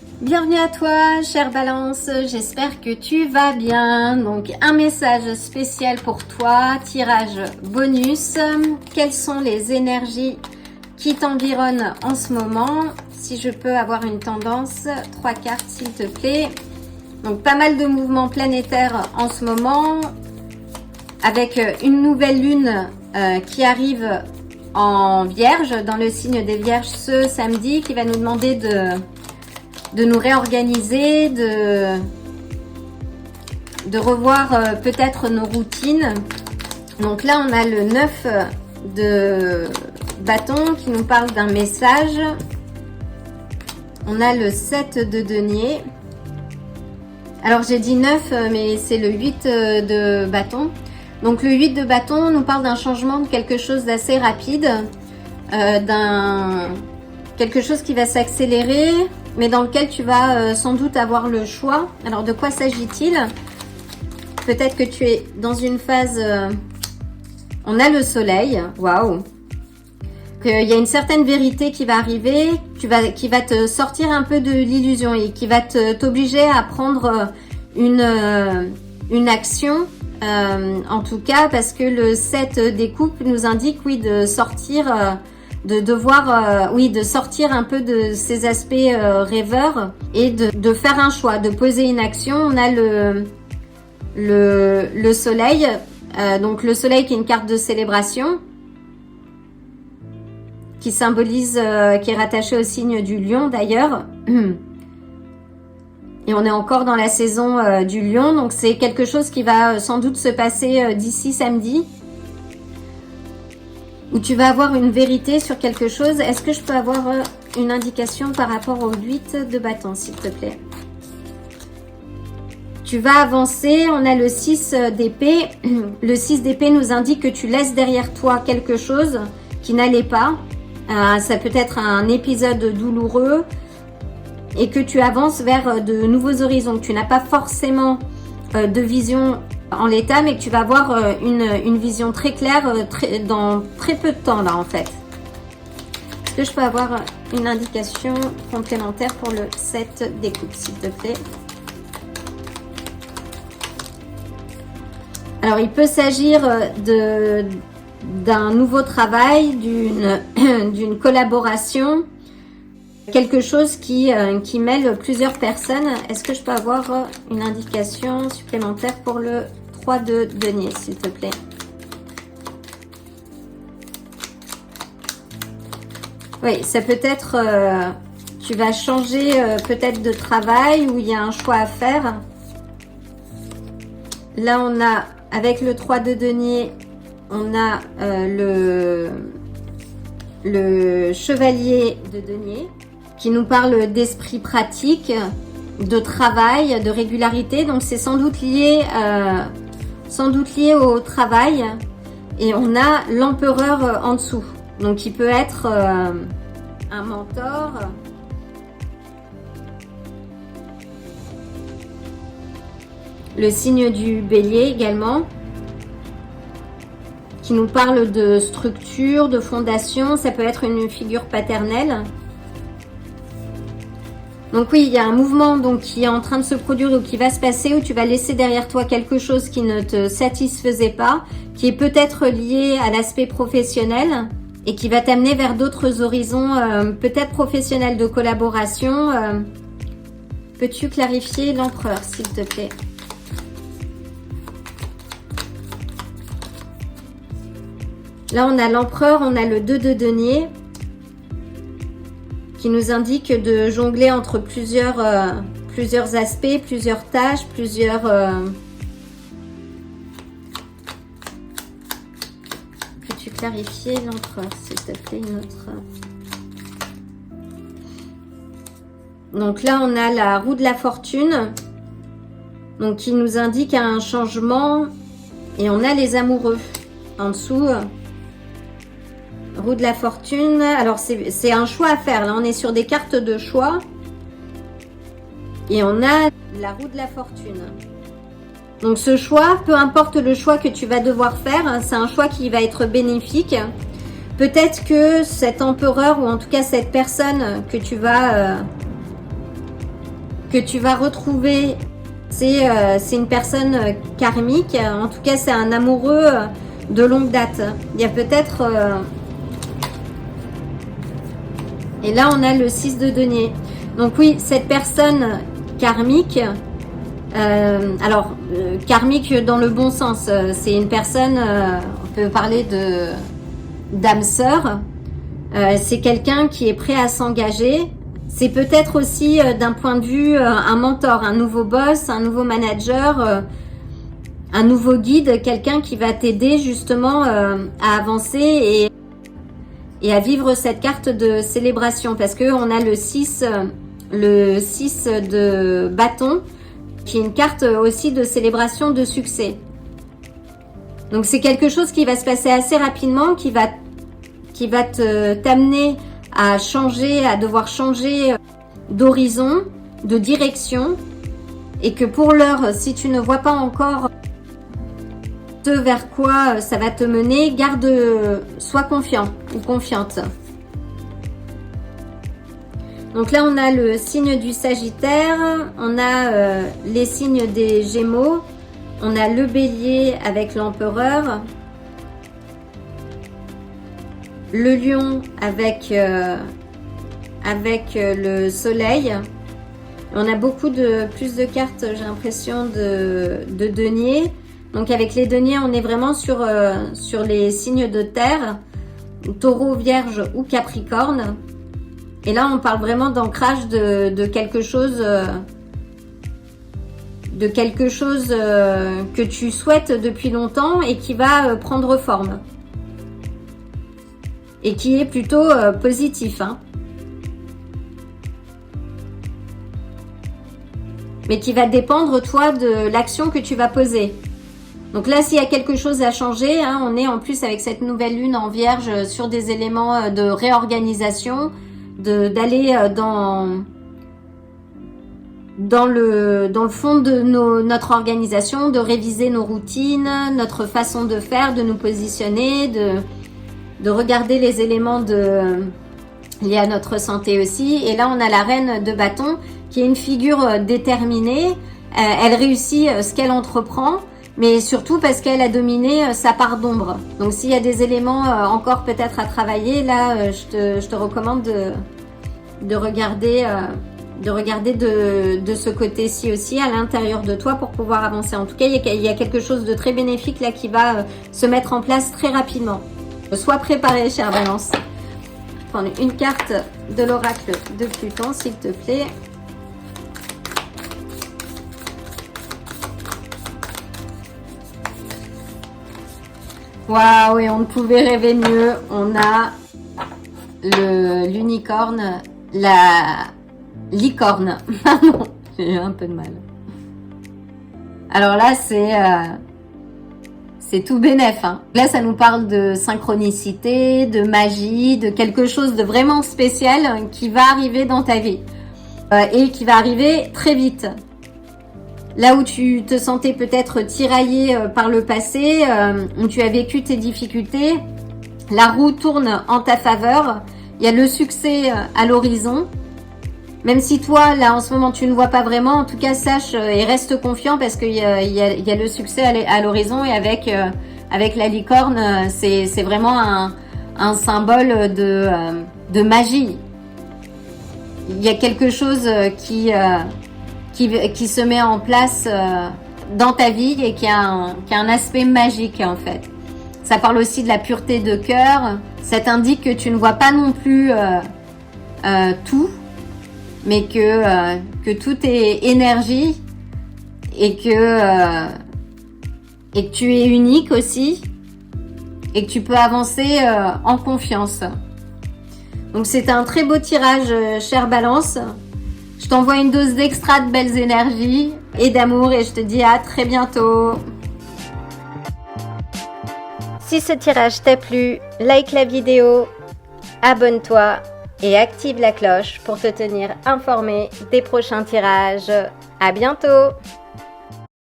Bienvenue à toi, chère Balance, j'espère que tu vas bien. Donc un message spécial pour toi, tirage bonus. Quelles sont les énergies qui t'environnent en ce moment? Si je peux avoir une tendance, 3 cartes s'il te plaît. Donc pas mal de mouvements planétaires en ce moment, avec une nouvelle lune qui arrive en Vierge, dans le signe des Vierges ce samedi, qui va nous demander de nous réorganiser, de revoir peut-être nos routines. Donc là, on a le 9 de bâton qui nous parle d'un message. On a le 7 de denier. Alors j'ai dit 9, mais c'est le 8 de bâton. Donc le 8 de bâton nous parle d'un changement, de quelque chose d'assez rapide, quelque chose qui va s'accélérer, mais dans lequel tu vas sans doute avoir le choix. Alors de quoi s'agit-il? Peut-être que tu es dans une phase... on a le soleil, waouh! Qu'il y a une certaine vérité qui va arriver, qui va te sortir un peu de l'illusion et qui va t'obliger à prendre une action. En tout cas, parce que le 7 des coupes nous indique, oui, de sortir... de sortir un peu de ces aspects rêveurs et de faire un choix, de poser une action. On a le soleil, donc le soleil qui est une carte de célébration, qui symbolise, qui est rattaché au signe du lion d'ailleurs. Et on est encore dans la saison du lion, donc c'est quelque chose qui va sans doute se passer d'ici samedi, où tu vas avoir une vérité sur quelque chose. Est-ce que je peux avoir une indication par rapport au 8 de bâton, s'il te plaît? Tu vas avancer, on a le 6 d'épée. Le 6 d'épée nous indique que tu laisses derrière toi quelque chose qui n'allait pas. Ça peut être un épisode douloureux et que tu avances vers de nouveaux horizons. Tu n'as pas forcément de vision en l'état, mais que tu vas avoir une vision très claire dans très peu de temps là en fait. Est-ce que je peux avoir une indication complémentaire pour le 7 des coupes, s'il te plaît? Alors il peut s'agir d'un nouveau travail, d'une collaboration, quelque chose qui mêle plusieurs personnes. Est-ce que je peux avoir une indication supplémentaire pour le 3 de denier, s'il te plaît? Oui, ça peut être... tu vas changer peut-être de travail, ou il y a un choix à faire. Là, on a, avec le 3 de denier, on a le chevalier de denier, qui nous parle d'esprit pratique, de travail, de régularité. Donc c'est sans doute lié au travail. Et on a l'empereur en dessous. Donc il peut être un mentor. Le signe du bélier également, qui nous parle de structure, de fondation. Ça peut être une figure paternelle. Donc oui, il y a un mouvement donc qui est en train de se produire ou qui va se passer, où tu vas laisser derrière toi quelque chose qui ne te satisfaisait pas, qui est peut-être lié à l'aspect professionnel et qui va t'amener vers d'autres horizons, peut-être professionnels, de collaboration. Peux-tu clarifier l'empereur, s'il te plaît? Là, on a l'empereur, on a le 2 de denier, qui nous indique de jongler entre plusieurs aspects, plusieurs tâches, plusieurs... Peux-tu clarifier l'empereur, s'il te plaît, une autre... Donc là, on a la roue de la fortune, donc qui nous indique un changement, et on a les amoureux en dessous. Roue de la fortune, alors c'est un choix à faire. Là, on est sur des cartes de choix. Et on a la roue de la fortune. Donc ce choix, peu importe le choix que tu vas devoir faire, c'est un choix qui va être bénéfique. Peut-être que cet empereur, ou en tout cas cette personne que tu vas que tu vas retrouver, c'est une personne karmique. En tout cas, c'est un amoureux de longue date. Il y a peut-être... Et là, on a le 6 de denier. Donc oui, cette personne karmique, karmique dans le bon sens, c'est une personne, on peut parler d'âme sœur, c'est quelqu'un qui est prêt à s'engager. C'est peut-être aussi d'un point de vue un mentor, un nouveau boss, un nouveau manager, un nouveau guide, quelqu'un qui va t'aider justement à avancer et à vivre cette carte de célébration, parce que on a le 6 de bâton, qui est une carte aussi de célébration de succès. Donc c'est quelque chose qui va se passer assez rapidement, qui va t'amener à changer, à devoir changer d'horizon, de direction, et que pour l'heure, si tu ne vois pas encore ce vers quoi ça va te mener, sois confiant ou confiante. Donc là, on a le signe du Sagittaire, on a les signes des Gémeaux, on a le Bélier avec l'Empereur, le Lion avec le Soleil. On a beaucoup plus de cartes, j'ai l'impression, de deniers. Donc avec les deniers, on est vraiment sur les signes de terre, Taureau, Vierge ou Capricorne. Et là, on parle vraiment d'ancrage de quelque chose, que tu souhaites depuis longtemps et qui va prendre forme. Et qui est plutôt positif, hein. Mais qui va dépendre, toi, de l'action que tu vas poser. Donc là, s'il y a quelque chose à changer, hein, on est en plus avec cette nouvelle lune en Vierge sur des éléments de réorganisation, d'aller dans le fond de notre organisation, de réviser nos routines, notre façon de faire, de nous positionner, de regarder les éléments liés à notre santé aussi. Et là, on a la reine de bâton qui est une figure déterminée. Elle réussit ce qu'elle entreprend, mais surtout parce qu'elle a dominé sa part d'ombre. Donc s'il y a des éléments encore peut-être à travailler, là je te recommande de regarder de ce côté-ci aussi à l'intérieur de toi pour pouvoir avancer. En tout cas, il y a quelque chose de très bénéfique là qui va se mettre en place très rapidement. Sois préparé, chère Balance. Je vais prendre une carte de l'oracle de Pluton, s'il te plaît. Waouh, et on ne pouvait rêver mieux. On a l'unicorne, la licorne. Pardon, j'ai eu un peu de mal. Alors là, c'est tout bénef, hein. Là, ça nous parle de synchronicité, de magie, de quelque chose de vraiment spécial qui va arriver dans ta vie et qui va arriver très vite. Là où tu te sentais peut-être tiraillé par le passé, où tu as vécu tes difficultés, la roue tourne en ta faveur. Il y a le succès à l'horizon. Même si toi, là, en ce moment, tu ne vois pas vraiment, en tout cas, sache et reste confiant parce qu'il y a le succès à l'horizon et avec la licorne, c'est vraiment un symbole de magie. Il y a quelque chose qui se met en place dans ta vie et qui a un aspect magique en fait. Ça parle aussi de la pureté de cœur. Ça t'indique que tu ne vois pas non plus tout, mais que tout est énergie et que tu es unique aussi et que tu peux avancer en confiance. Donc c'est un très beau tirage, chère Balance. Je t'envoie une dose d'extra de belles énergies et d'amour et je te dis à très bientôt. Si ce tirage t'a plu, like la vidéo, abonne-toi et active la cloche pour te tenir informé des prochains tirages. À bientôt!